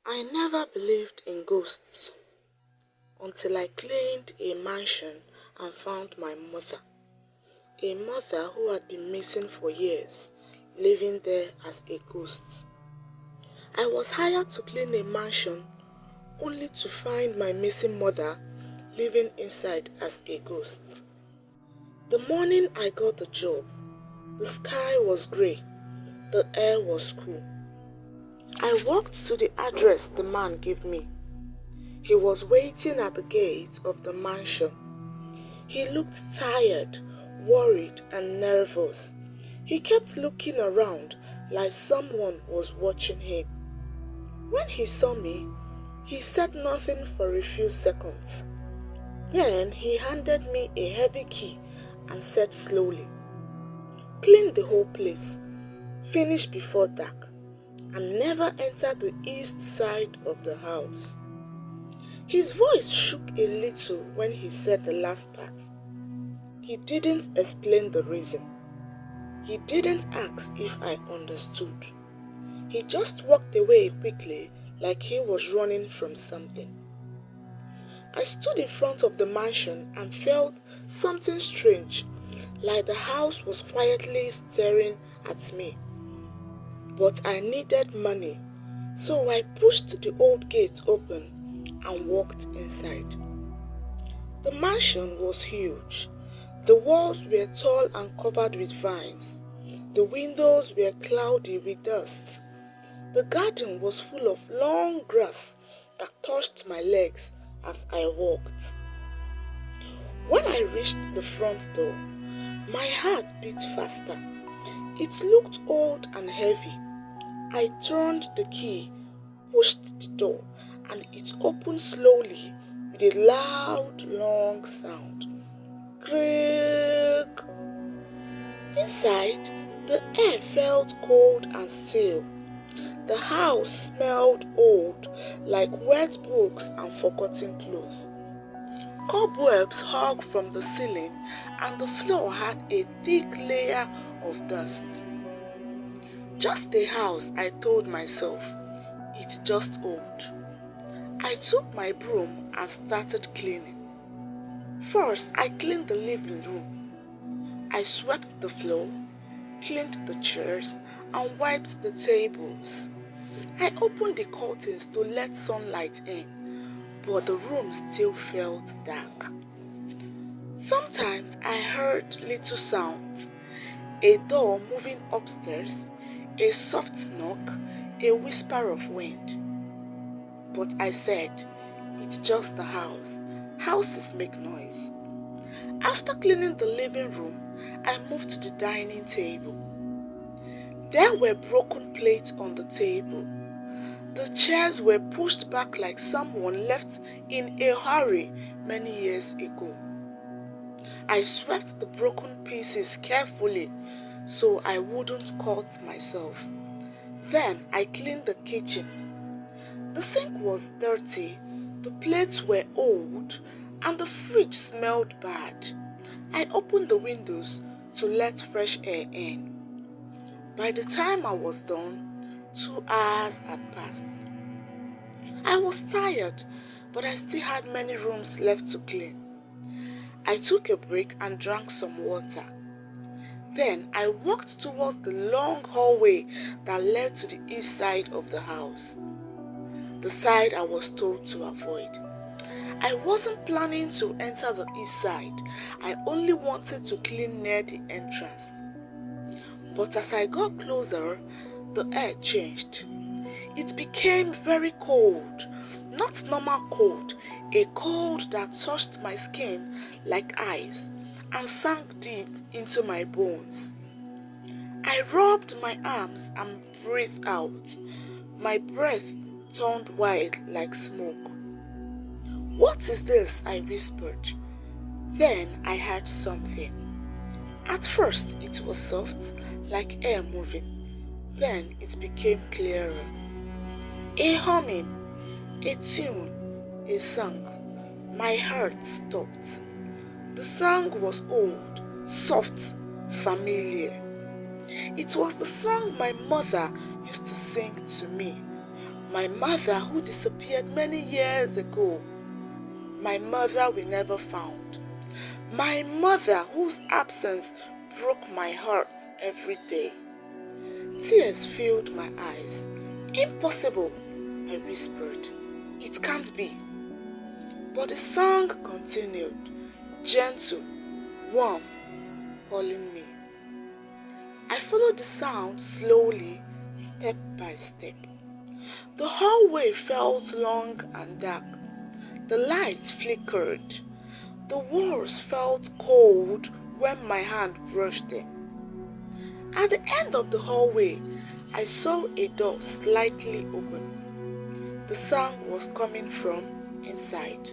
I never believed in ghosts until I cleaned a mansion and found my mother. A mother who had been missing for years, living there as a ghost. I was hired to clean a mansion only to find my missing mother living inside as a ghost. The morning I got the job, the sky was grey, the air was cool. I walked to the address the man gave me. He was waiting at the gate of the mansion. He looked tired, worried and nervous. He kept looking around like someone was watching him. When he saw me, he said nothing for a few seconds. Then he handed me a heavy key and said slowly, "Clean the whole place, finish before dark, and never enter the east side of the house." His voice shook a little when he said the last part. He didn't explain the reason. He didn't ask if I understood. He just walked away quickly like he was running from something. I stood in front of the mansion and felt something strange, like the house was quietly staring at me. But I needed money, so I pushed the old gate open and walked inside. The mansion was huge. The walls were tall and covered with vines. The windows were cloudy with dust. The garden was full of long grass that touched my legs as I walked. When I reached the front door, my heart beat faster. It looked old and heavy. I turned the key, pushed the door, and it opened slowly with a loud, long sound. Creak! Inside, the air felt cold and still. The house smelled old, like wet books and forgotten clothes. Cobwebs hung from the ceiling and the floor had a thick layer of dust. Just a house, I told myself. It's just old. I took my broom and started cleaning. First, I cleaned the living room. I swept the floor, cleaned the chairs, and wiped the tables. I opened the curtains to let sunlight in, but the room still felt dark. Sometimes I heard little sounds, a door moving upstairs, a soft knock, a whisper of wind. But I said, it's just the house. Houses make noise. After cleaning the living room, I moved to the dining table. There were broken plates on the table. The chairs were pushed back like someone left in a hurry many years ago. I swept the broken pieces carefully so I wouldn't cut myself. Then I cleaned the kitchen. The sink was dirty, the plates were old, and the fridge smelled bad. I opened the windows to let fresh air in. By the time I was done, 2 hours had passed. I was tired, but I still had many rooms left to clean. I took a break and drank some water. Then I walked towards the long hallway that led to the east side of the house, the side I was told to avoid. I wasn't planning to enter the east side. I only wanted to clean near the entrance. But as I got closer, the air changed. It became very cold, not normal cold, a cold that touched my skin like ice and sank deep into my bones. I rubbed my arms and breathed out. My breath turned white like smoke. "What is this?" I whispered. Then I heard something. At first it was soft, like air moving. Then it became clearer. A humming, a tune, a song. My heart stopped. The song was old, soft, familiar. It was the song my mother used to sing to me My mother who disappeared many years ago. My mother we never found. My mother whose absence broke my heart every day. Tears filled my eyes. Impossible, I whispered. It can't be. But the song continued, gentle, warm, calling me. I followed the sound slowly, step by step. The hallway felt long and dark. The lights flickered. The walls felt cold when my hand brushed them. At the end of the hallway, I saw a door slightly open. The sound was coming from inside.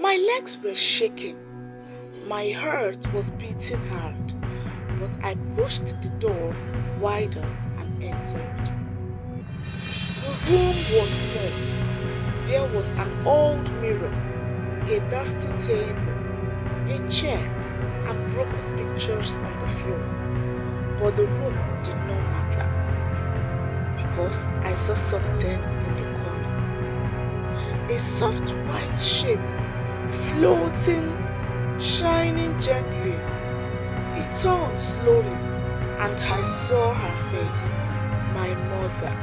My legs were shaking. My heart was beating hard, but I pushed the door wider and entered. The room was small. There was an old mirror, a dusty table, a chair, and broken pictures on the floor. But the room did not matter, because I saw something in the corner. A soft white shape, floating, shining gently. It turned slowly, and I saw her face, my mother.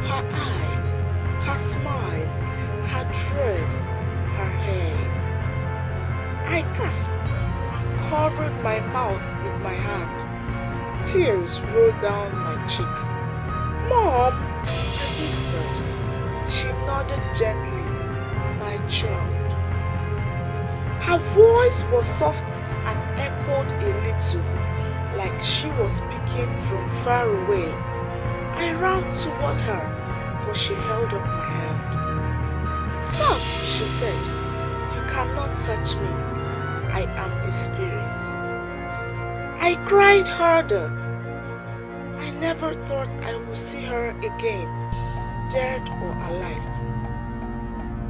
Her eyes, her smile, her dress, her hair. I gasped and covered my mouth with my hand. Tears rolled down my cheeks. "Mom," I whispered. She nodded gently. "My child." Her voice was soft and echoed a little, like she was speaking from far away. I ran toward her, but she held up my hand. "Stop," she said. "You cannot touch me. I am a spirit." I cried harder. I never thought I would see her again, dead or alive.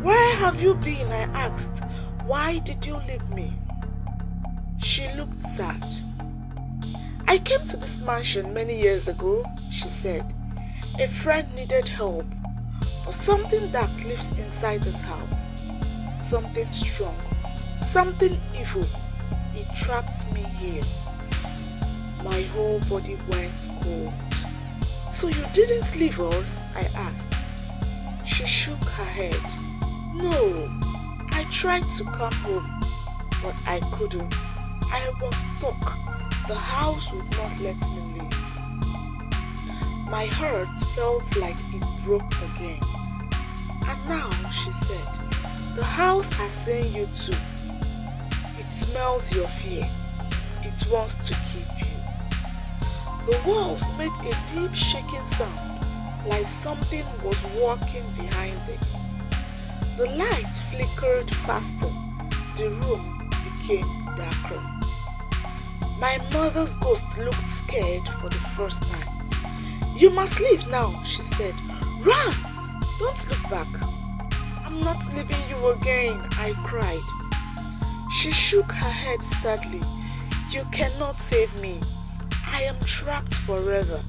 "Where have you been?" I asked. "Why did you leave me?" She looked sad. "I came to this mansion many years ago," she said. "A friend needed help, but something dark lives inside this house. Something strong, something evil. It trapped me here." My whole body went cold. "So you didn't leave us?" I asked. She shook her head. "No, I tried to come home, but I couldn't. I was stuck. The house would not let me leave." My heart felt like it broke again. "And now," she said, "the house has seen you too. It smells your fear. It wants to keep you." The walls made a deep shaking sound, like something was walking behind it. The light flickered faster. The room became darker. My mother's ghost looked scared for the first time. "You must leave now," she said. "Run! Don't look back." "I'm not leaving you again," I cried. She shook her head sadly. "You cannot save me. I am trapped forever.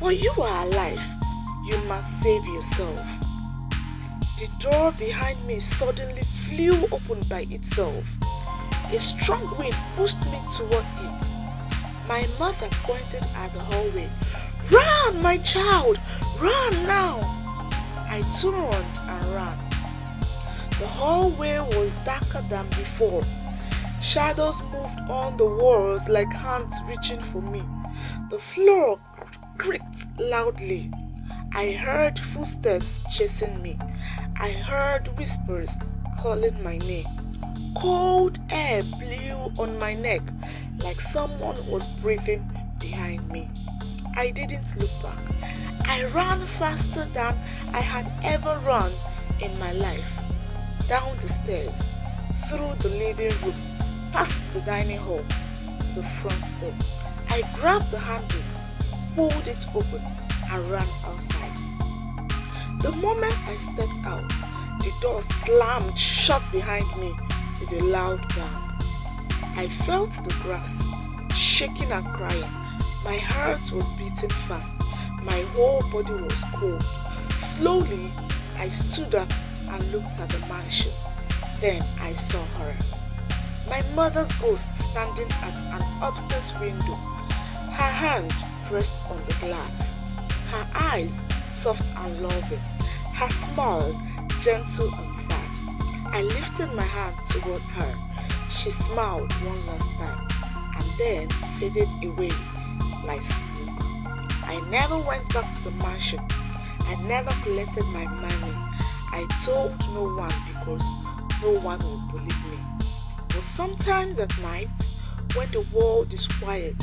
But you are alive. You must save yourself." The door behind me suddenly flew open by itself. A strong wind pushed me toward it. My mother pointed at the hallway. "Run, my child! Run now!" I turned and ran. The hallway was darker than before. Shadows moved on the walls like hands reaching for me. The floor creaked loudly. I heard footsteps chasing me. I heard whispers calling my name. Cold air blew on my neck like someone was breathing behind me. I didn't look back. I ran faster than I had ever run in my life. Down the stairs, through the living room, past the dining hall, to the front door. I grabbed the handle, pulled it open, and ran outside. The moment I stepped out, the door slammed shut behind me with a loud bang. I felt the grass, shaking and crying. My heart was beating fast. My whole body was cold. Slowly, I stood up and looked at the mansion. Then I saw her. My mother's ghost standing at an upstairs window, her hand pressed on the glass, her eyes soft and loving, her smile gentle and sad. I lifted my hand toward her. She smiled one last time and then faded away like smoke. I never went back to the mansion. I never collected my money. I told no one because no one would believe me. But sometimes at night, when the world is quiet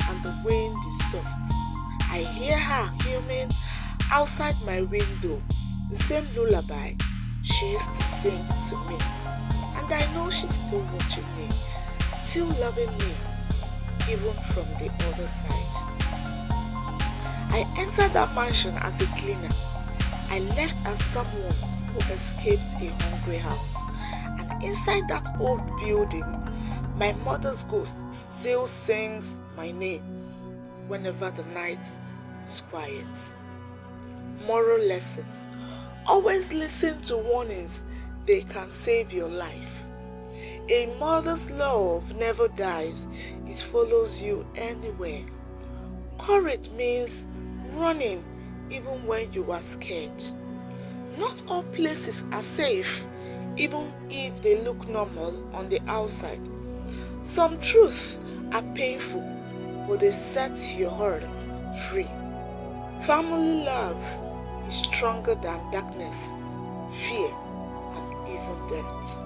and the wind is soft, I hear her humming outside my window the same lullaby she used to sing to me. And I know she's still watching me, still loving me, even from the other side. I entered that mansion as a cleaner. I left as someone who escaped a hungry house. And inside that old building, my mother's ghost still sings my name whenever the night is quiet. Moral lessons. Always listen to warnings. They can save your life. A mother's love never dies. It follows you anywhere. Courage means running even when you are scared. Not all places are safe, even if they look normal on the outside. Some truths are painful, but they set your heart free. Family love is stronger than darkness, fear, and even death.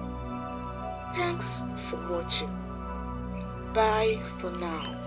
Thanks for watching. Bye for now.